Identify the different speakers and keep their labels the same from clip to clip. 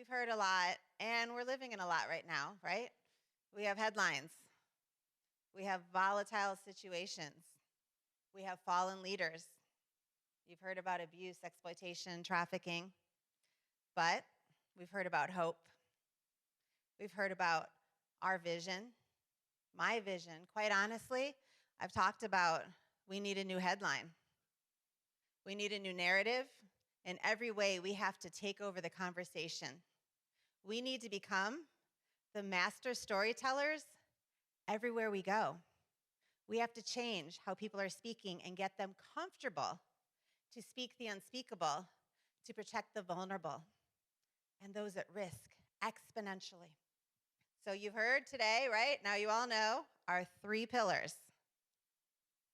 Speaker 1: we've heard a lot, and we're living in a lot right now, right? We have headlines. We have volatile situations. We have fallen leaders. You've heard about abuse, exploitation, trafficking, but we've heard about hope. We've heard about our vision, my vision. Quite honestly, I've talked about we need a new headline. We need a new narrative. In every way, we have to take over the conversation. We need to become the master storytellers everywhere we go. We have to change how people are speaking and get them comfortable to speak the unspeakable, to protect the vulnerable and those at risk exponentially. So you've heard today, right? Now you all know our 3 pillars.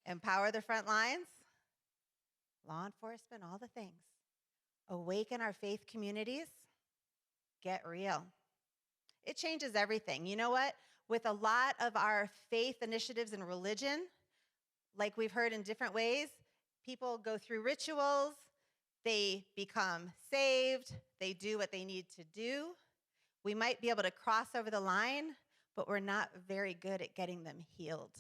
Speaker 1: Empower the front lines, law enforcement, all the things. Awaken our faith communities, get real. It changes everything. You know what? With a lot of our faith initiatives in religion, like we've heard in different ways, people go through rituals, they become saved, they do what they need to do. We might be able to cross over the line, but we're not very good at getting them healed.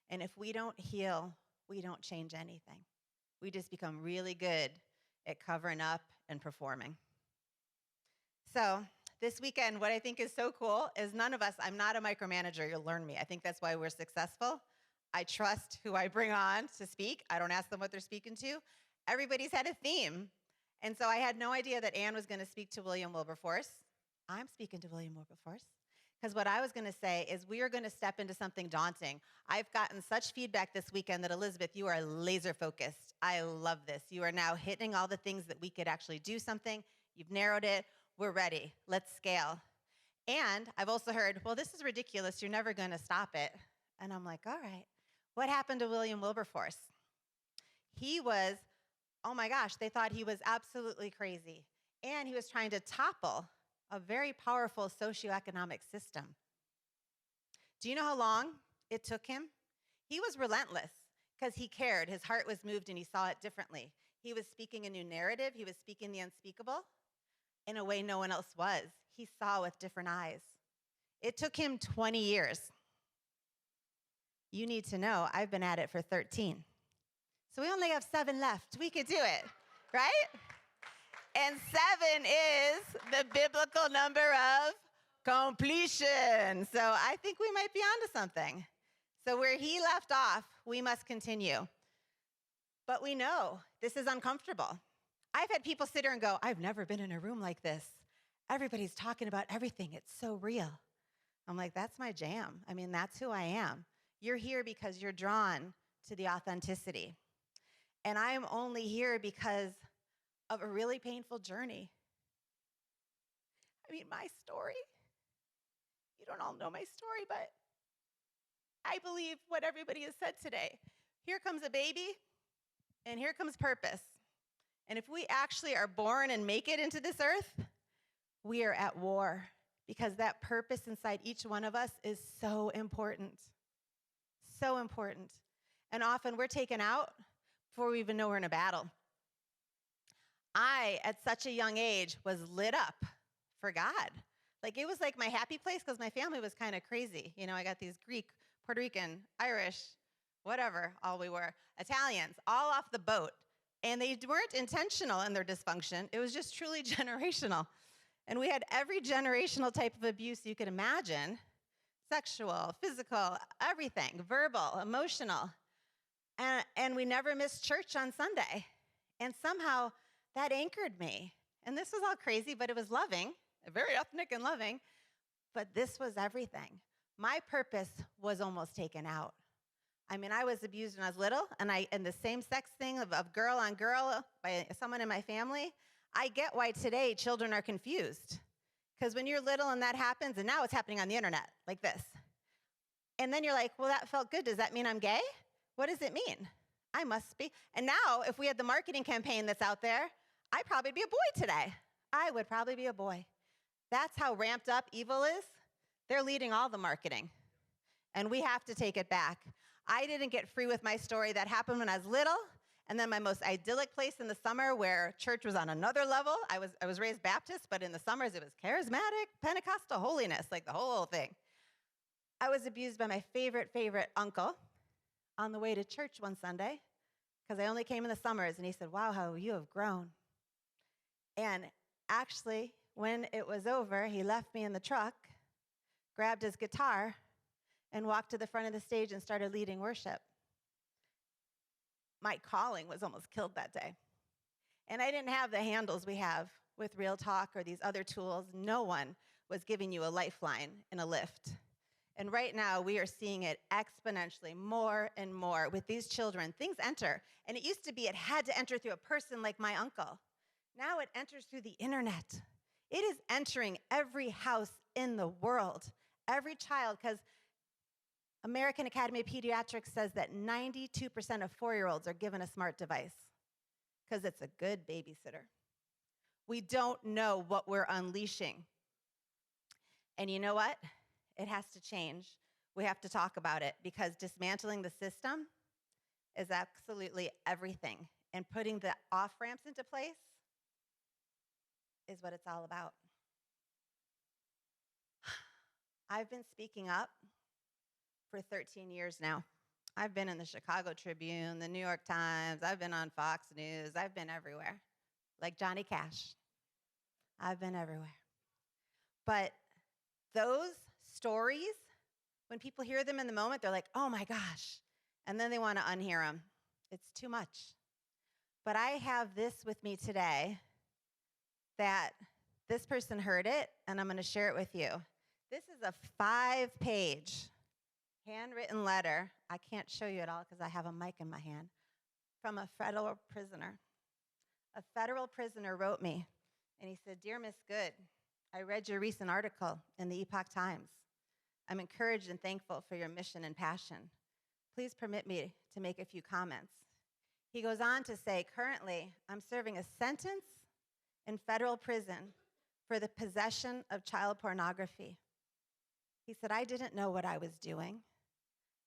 Speaker 1: And if we don't heal, we don't change anything. We just become really good at covering up and performing. So this weekend, what I think is so cool is none of us, I'm not a micromanager, you'll learn me. I think that's why we're successful. I trust who I bring on to speak. I don't ask them what they're speaking to. Everybody's had a theme. And so I had no idea that Ann was going to speak to William Wilberforce. I'm speaking to William Wilberforce. Because what I was going to say is we are going to step into something daunting. I've gotten such feedback this weekend that, Elizabeth, you are laser focused. I love this. You are now hitting all the things that we could actually do something. You've narrowed it. We're ready. Let's scale. And I've also heard, well, this is ridiculous. You're never going to stop it. And I'm like, all right. What happened to William Wilberforce? He was, oh my gosh, they thought he was absolutely crazy. And he was trying to topple a very powerful socioeconomic system. Do you know how long it took him? He was relentless because he cared. His heart was moved and he saw it differently. He was speaking a new narrative. He was speaking the unspeakable in a way no one else was. He saw with different eyes. It took him 20 years. You need to know I've been at it for 13. So we only have 7 left. We could do it, right? And 7 is the biblical number of completion. So I think we might be onto something. So where he left off, we must continue. But we know this is uncomfortable. I've had people sit here and go, I've never been in a room like this. Everybody's talking about everything. It's so real. I'm like, that's my jam. I mean, that's who I am. You're here because you're drawn to the authenticity. And I'm only here because of a really painful journey. I mean, my story, you don't all know my story, but I believe what everybody has said today. Here comes a baby, and here comes purpose. And if we actually are born and make it into this earth, we are at war because that purpose inside each one of us is so important. So important. And often we're taken out before we even know we're in a battle. I, at such a young age, was lit up for God. Like, it was like my happy place because my family was kind of crazy. You know, I got these Greek, Puerto Rican, Irish, whatever, all we were, Italians, all off the boat. And they weren't intentional in their dysfunction. It was just truly generational. And we had every generational type of abuse you could imagine, sexual, physical, everything, verbal, emotional. And we never missed church on Sunday. And somehow that anchored me. And this was all crazy, but it was loving, very ethnic and loving. But this was everything. My purpose was almost taken out. I mean, I was abused when I was little, and the same-sex thing of girl on girl by someone in my family, I get why today children are confused. Because when you're little and that happens, and now it's happening on the internet, like this. And then you're like, well, that felt good. Does that mean I'm gay? What does it mean? I must be. And now, if we had the marketing campaign that's out there, I'd probably be a boy today. I would probably be a boy. That's how ramped up evil is. They're leading all the marketing. And we have to take it back. I didn't get free with my story. That happened when I was little, And then my most idyllic place in the summer where church was on another level. I was raised Baptist, but in the summers it was charismatic, Pentecostal holiness, like the whole thing. I was abused by my favorite uncle on the way to church one Sunday because I only came in the summers, and he said, "Wow, how you have grown." And actually, when it was over, he left me in the truck, grabbed his guitar, and walked to the front of the stage and started leading worship. My calling was almost killed that day. And I didn't have the handles we have with Real Talk or these other tools. No one was giving you a lifeline in a lift. And right now, we are seeing it exponentially more and more with these children. Things enter. And it used to be it had to enter through a person like my uncle. Now it enters through the internet. It is entering every house in the world, every child, because American Academy of Pediatrics says that 92% of 4-year-olds are given a smart device because it's a good babysitter. We don't know what we're unleashing. And you know what? It has to change. We have to talk about it because dismantling the system is absolutely everything. And putting the off-ramps into place is what it's all about. I've been speaking up for 13 years now. I've been in the Chicago Tribune, the New York Times. I've been on Fox News. I've been everywhere, like Johnny Cash. I've been everywhere. But those stories, when people hear them in the moment, they're like, "Oh my gosh," and then they want to unhear them. It's too much. But I have this with me today that this person heard it, and I'm going to share it with you. This is a 5-page handwritten letter. I can't show you it all because I have a mic in my hand. From a federal prisoner. A federal prisoner wrote me, and he said, "Dear Miss Good, I read your recent article in the Epoch Times. I'm encouraged and thankful for your mission and passion. Please permit me to make a few comments." He goes on to say, "Currently, I'm serving a sentence in federal prison for the possession of child pornography." He said, "I didn't know what I was doing.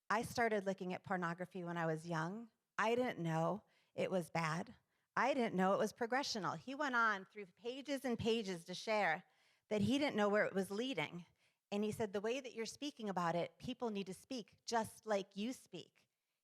Speaker 1: I started looking at pornography when I was young. I didn't know it was bad. I didn't know it was progressional." He went on through pages and pages to share that he didn't know where it was leading. And he said, "The way that you're speaking about it, people need to speak just like you speak."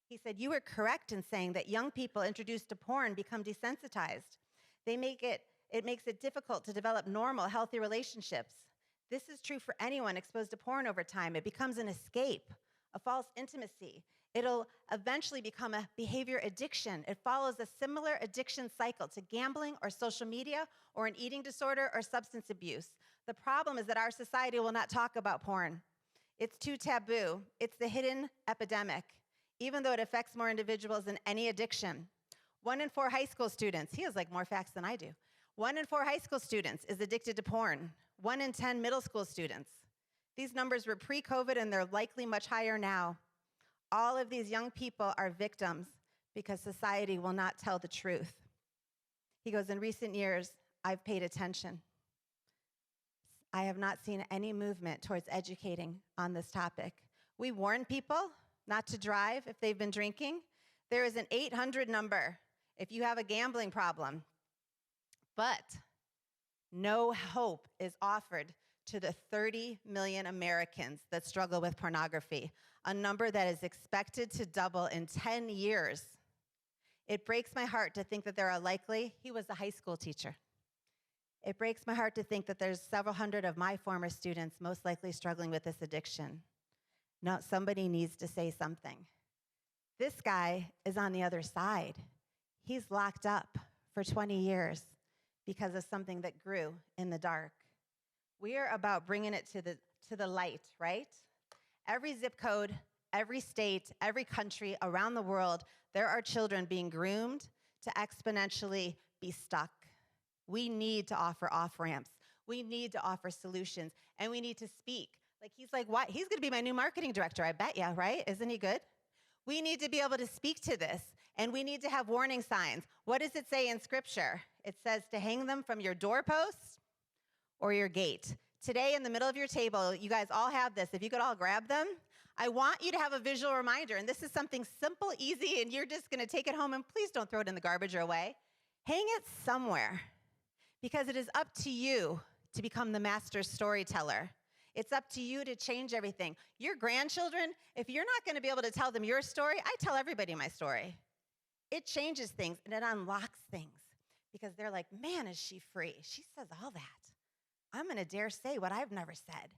Speaker 1: He said, "You were correct in saying that young people introduced to porn become desensitized. It makes it difficult to develop normal, healthy relationships. This is true for anyone exposed to porn over time. It becomes an escape, a false intimacy. It'll eventually become a behavior addiction. It follows a similar addiction cycle to gambling or social media or an eating disorder or substance abuse. The problem is that our society will not talk about porn. It's too taboo. It's the hidden epidemic, even though it affects more individuals than any addiction. 1 in 4 high school students," he has like more facts than I do. 1 in 4 high school students is addicted to porn. 1 in 10 middle school students. These numbers were pre-COVID, and they're likely much higher now. All of these young people are victims because society will not tell the truth. He goes, "In recent years, I've paid attention. I have not seen any movement towards educating on this topic. We warn people not to drive if they've been drinking. There is an 800 number if you have a gambling problem. But no hope is offered to the 30 million Americans that struggle with pornography, a number that is expected to double in 10 years. It breaks my heart to think that there are likely," he was a high school teacher. "It breaks my heart to think that there's several hundred of my former students most likely struggling with this addiction. No, somebody needs to say something." This guy is on the other side. He's locked up for 20 years because of something that grew in the dark. We are about bringing it to the light, right? Every zip code, every state, every country around the world, there are children being groomed to exponentially be stuck. We need to offer off-ramps. We need to offer solutions, and we need to speak. Like, he's like, what? He's going to be my new marketing director, I bet ya, right? Isn't he good? We need to be able to speak to this, and we need to have warning signs. What does it say in Scripture? It says to hang them from your doorpost or your gate. Today, in the middle of your table, you guys all have this. If you could all grab them, I want you to have a visual reminder, and this is something simple, easy, and you're just going to take it home, and please don't throw it in the garbage or away. Hang it somewhere, because it is up to you to become the master storyteller. It's up to you to change everything. Your grandchildren, if you're not going to be able to tell them your story, I tell everybody my story. It changes things, and it unlocks things, because they're like, man, is she free? She says all that. I'm going to dare say what I've never said.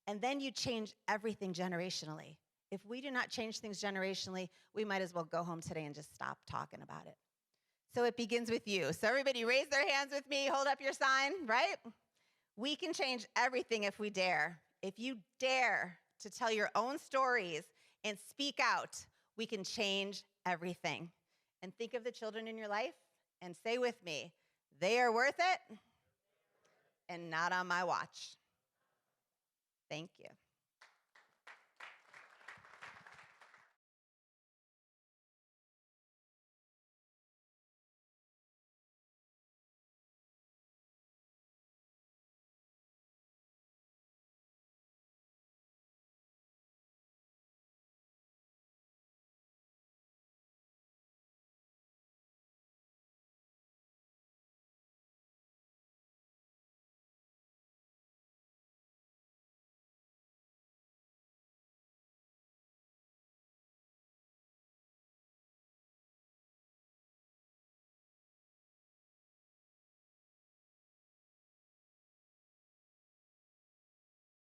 Speaker 1: And then you change everything generationally. If we do not change things generationally, we might as well go home today and just stop talking about it. So it begins with you. So everybody raise their hands with me, hold up your sign, right? We can change everything if we dare. If you dare to tell your own stories and speak out, we can change everything. And think of the children in your life and say with me, they are worth it and not on my watch. Thank you.